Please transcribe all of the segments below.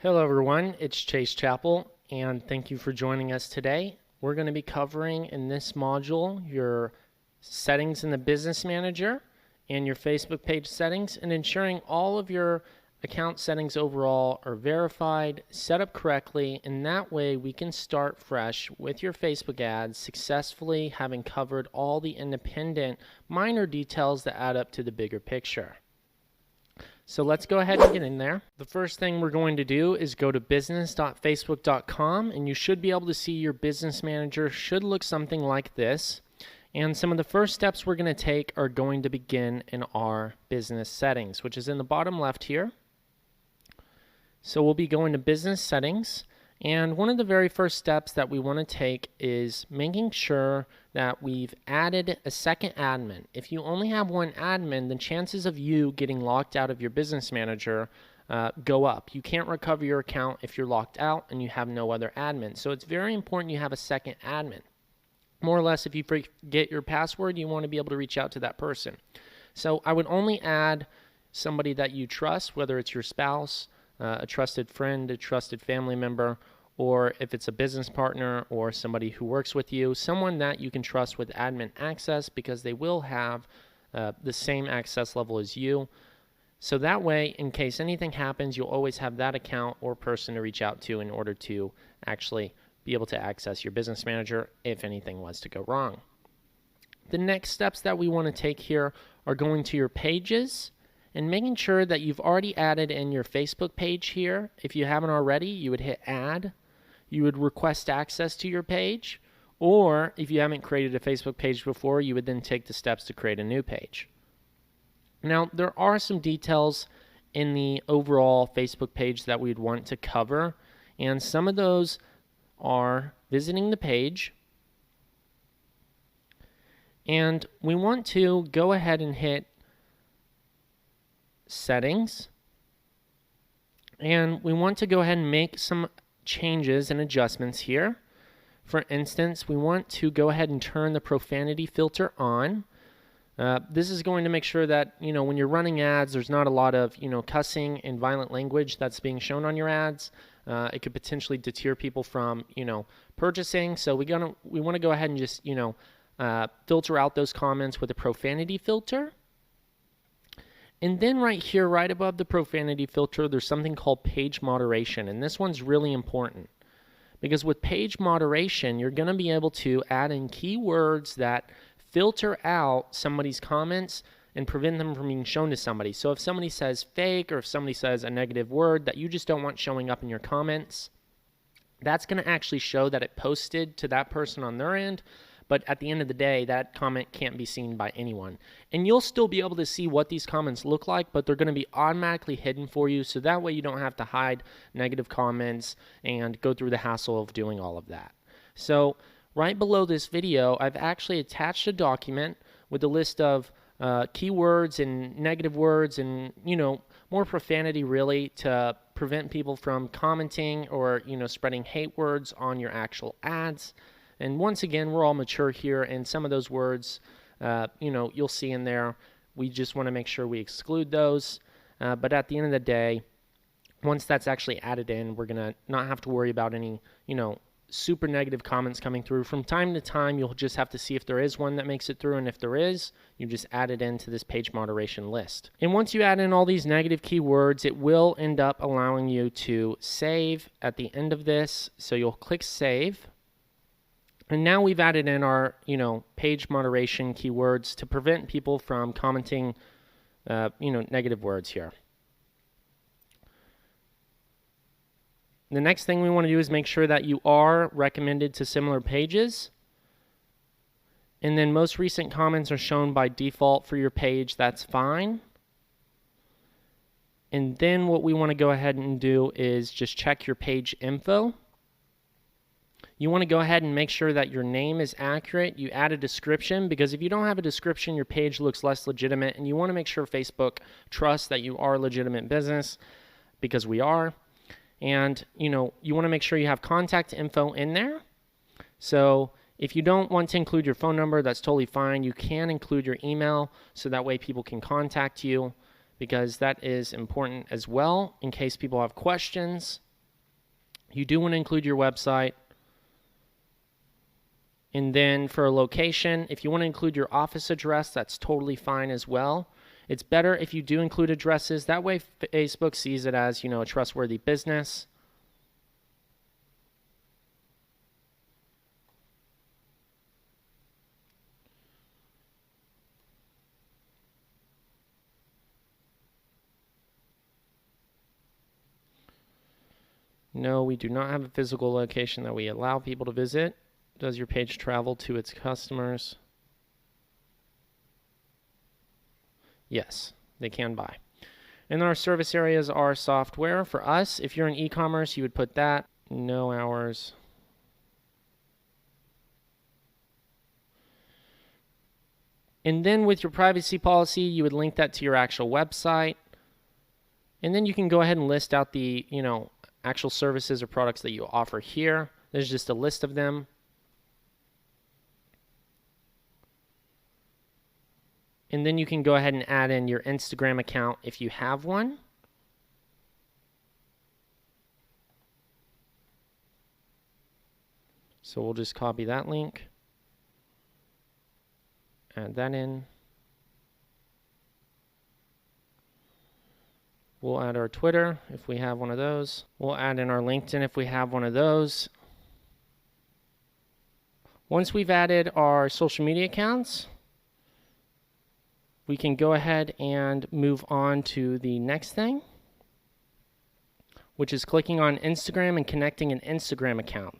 Hello everyone, it's Chase Chappell and thank you for joining us today. We're going to be covering in this module your settings in the Business Manager and your Facebook page settings and ensuring all of your account settings overall are verified, set up correctly, and that way we can start fresh with your Facebook ads successfully having covered all the independent minor details that add up to the bigger picture. So let's go ahead and get in there. The first thing we're going to do is go to business.facebook.com and you should be able to see your business manager should look something like this. And some of the first steps we're going to take are going to begin in our business settings, which is in the bottom left here. So we'll be going to business settings. And one of the very first steps that we want to take is making sure that we've added a second admin. If you only have one admin, the chances of you getting locked out of your business manager go up. You can't recover your account if you're locked out and you have no other admin. So it's very important you have a second admin. More or less, if you forget your password, you want to be able to reach out to that person. So I would only add somebody that you trust, whether it's your spouse, a trusted friend, a trusted family member, or if it's a business partner or somebody who works with you, someone that you can trust with admin access because they will have the same access level as you. So that way, in case anything happens, you'll always have that account or person to reach out to in order to actually be able to access your business manager if anything was to go wrong. The next steps that we want to take here are going to your pages and making sure that you've already added in your Facebook page here. If you haven't already, you would hit add. You would request access to your page, or if you haven't created a Facebook page before, you would then take the steps to create a new page. Now, there are some details in the overall Facebook page that we'd want to cover, and some of those are visiting the page, and we want to go ahead and hit settings, and we want to go ahead and make some changes and adjustments here. For instance, we want to go ahead and turn the profanity filter on. This is going to make sure that, when you're running ads, there's not a lot of, cussing and violent language that's being shown on your ads. It could potentially deter people from, purchasing. So we want to go ahead and just, filter out those comments with a profanity filter. And then right here, right above the profanity filter, there's something called page moderation. And this one's really important because with page moderation, you're going to be able to add in keywords that filter out somebody's comments and prevent them from being shown to somebody. So if somebody says fake or if somebody says a negative word that you just don't want showing up in your comments, that's going to actually show that it posted to that person on their end. But at the end of the day, that comment can't be seen by anyone. And you'll still be able to see what these comments look like, but they're going to be automatically hidden for you. So that way you don't have to hide negative comments and go through the hassle of doing all of that. So right below this video, I've actually attached a document with a list of keywords and negative words and, more profanity really to prevent people from commenting or, spreading hate words on your actual ads. And once again, we're all mature here, and some of those words, you'll see in there. We just want to make sure we exclude those. But at the end of the day, once that's actually added in, we're going to not have to worry about any, super negative comments coming through. From time to time, you'll just have to see if there is one that makes it through, and if there is, you just add it into this page moderation list. And once you add in all these negative keywords, it will end up allowing you to save at the end of this. So you'll click save. And now we've added in our, page moderation keywords to prevent people from commenting, negative words here. The next thing we want to do is make sure that you are recommended to similar pages. And then most recent comments are shown by default for your page. That's fine. And then what we want to go ahead and do is just check your page info. You want to go ahead and make sure that your name is accurate. You add a description because if you don't have a description, your page looks less legitimate. And you want to make sure Facebook trusts that you are a legitimate business because we are. And, you want to make sure you have contact info in there. So if you don't want to include your phone number, that's totally fine. You can include your email so that way people can contact you because that is important as well in case people have questions. You do want to include your website. And then for a location, if you want to include your office address, that's totally fine as well. It's better if you do include addresses. That way Facebook sees it as, a trustworthy business. No, we do not have a physical location that we allow people to visit. Does your page travel to its customers? Yes, they can buy. And our service areas are software. For us, if you're in e-commerce, you would put that. No hours. And then with your privacy policy, you would link that to your actual website. And then you can go ahead and list out the, actual services or products that you offer here. There's just a list of them. And then you can go ahead and add in your Instagram account if you have one. So we'll just copy that link, add that in. We'll add our Twitter if we have one of those. We'll add in our LinkedIn if we have one of those. Once we've added our social media accounts, we can go ahead and move on to the next thing, which is clicking on Instagram and connecting an Instagram account.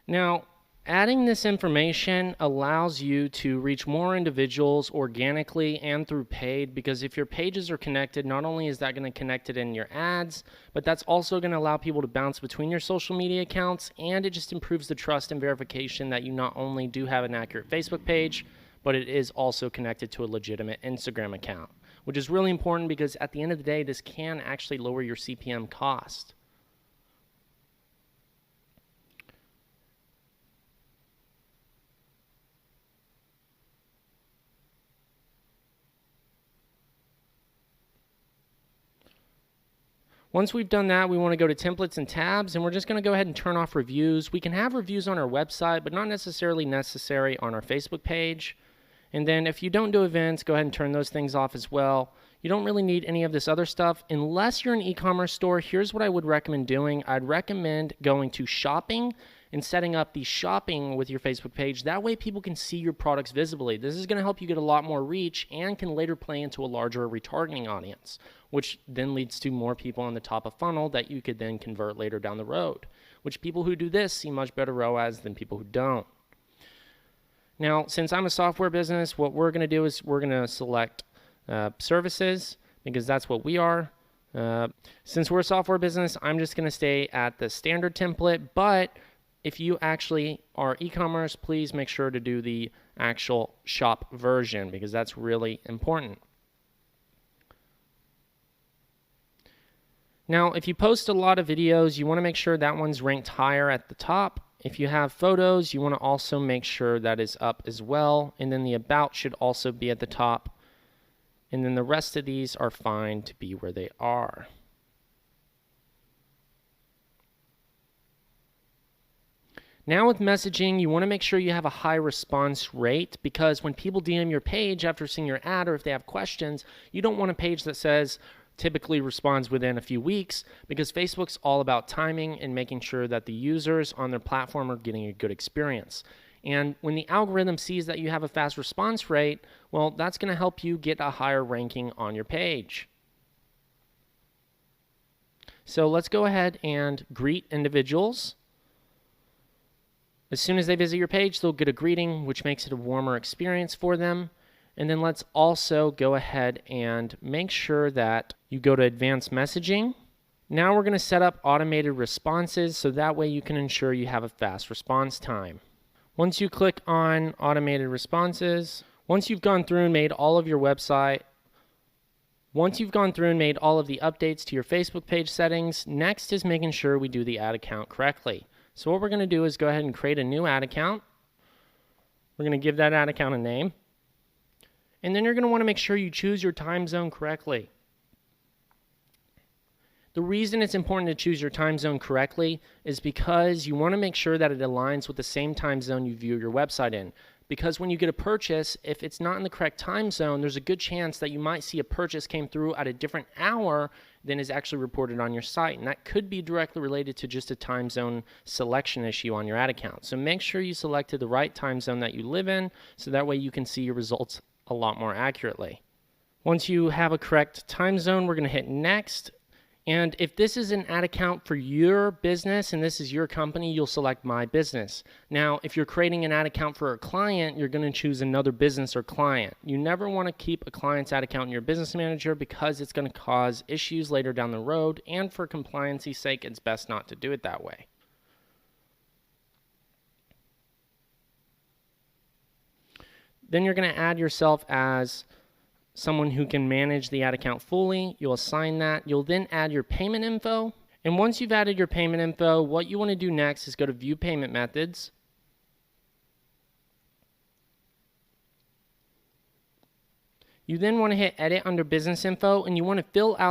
Now, adding this information allows you to reach more individuals organically and through paid, because if your pages are connected, not only is that going to connect it in your ads, but that's also going to allow people to bounce between your social media accounts, and it just improves the trust and verification that you not only do have an accurate Facebook page, but it is also connected to a legitimate Instagram account, which is really important because at the end of the day, this can actually lower your CPM cost. Once we've done that, we want to go to templates and tabs, and we're just going to go ahead and turn off reviews. We can have reviews on our website, but not necessarily necessary on our Facebook page. And then if you don't do events, go ahead and turn those things off as well. You don't really need any of this other stuff unless you're an e-commerce store. Here's what I would recommend doing. I'd recommend going to shopping and setting up the shopping with your Facebook page. That way people can see your products visibly. This is going to help you get a lot more reach and can later play into a larger retargeting audience, which then leads to more people on the top of funnel that you could then convert later down the road, which people who do this see much better ROAS than people who don't. Now, since I'm a software business, what we're going to do is we're going to select services, because that's what we are. Since we're a software business, I'm just going to stay at the standard template, but if you actually are e-commerce, please make sure to do the actual shop version, because that's really important. Now, if you post a lot of videos, you want to make sure that one's ranked higher at the top. If you have photos, you want to also make sure that is up as well. And then the about should also be at the top. And then the rest of these are fine to be where they are. Now with messaging, you want to make sure you have a high response rate, because when people DM your page after seeing your ad, or if they have questions, you don't want a page that says typically responds within a few weeks, because Facebook's all about timing and making sure that the users on their platform are getting a good experience. And when the algorithm sees that you have a fast response rate, well, that's going to help you get a higher ranking on your page. So let's go ahead and greet individuals. As soon as they visit your page, they'll get a greeting, which makes it a warmer experience for them. And then let's also go ahead and make sure that you go to advanced messaging. Now we're going to set up automated responses, so that way you can ensure you have a fast response time. Once you click on automated responses, once you've gone through and made all of your website, once you've gone through and made all of the updates to your Facebook page settings, next is making sure we do the ad account correctly. So what we're going to do is go ahead and create a new ad account. We're going to give that ad account a name. And then you're going to want to make sure you choose your time zone correctly. The reason it's important to choose your time zone correctly is because you want to make sure that it aligns with the same time zone you view your website in. Because when you get a purchase, if it's not in the correct time zone, there's a good chance that you might see a purchase came through at a different hour than is actually reported on your site. And that could be directly related to just a time zone selection issue on your ad account. So make sure you selected the right time zone that you live in, so that way you can see your results a lot more accurately. Once you have a correct time zone, we're going to hit next. And if this is an ad account for your business and this is your company, you'll select My Business. Now, if you're creating an ad account for a client, you're going to choose another business or client. You never want to keep a client's ad account in your business manager because it's going to cause issues later down the road, and for compliance's sake, it's best not to do it that way. Then you're going to add yourself as someone who can manage the ad account fully. You'll assign that. You'll then add your payment info. And once you've added your payment info, what you want to do next is go to View Payment Methods. You then want to hit Edit under Business Info, and you want to fill out